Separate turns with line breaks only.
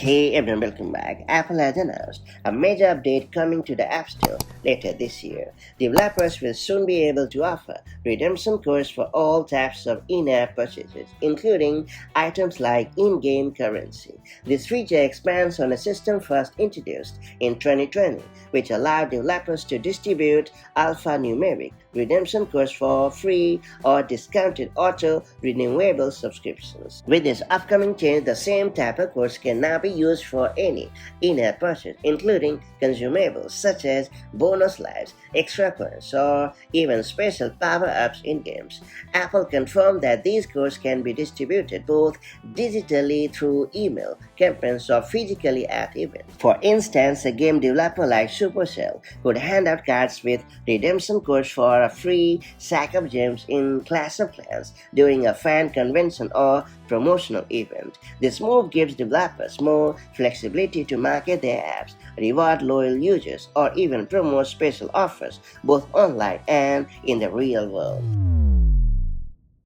Hey everyone, welcome back. Apple has announced a major update coming to the App Store later this year. Developers will soon be able to offer redemption codes for all types of in-app purchases, including items like in-game currency. This feature expands on a system first introduced in 2020, which allowed developers to distribute alphanumeric redemption codes for free or discounted auto-renewable subscriptions. With this upcoming change, the same type of codes can now be used for any in-app purchase, including consumables such as bonus lives, extra coins, or even special power-ups in games. Apple confirmed that these codes can be distributed both digitally through email campaigns or physically at events. For instance, a game developer like Supercell could hand out cards with redemption codes for a free sack of gems in Clash of Clans during a fan convention or promotional event. This move gives developers more flexibility to market their apps, reward loyal users, or even promote special offers both online and in the real world.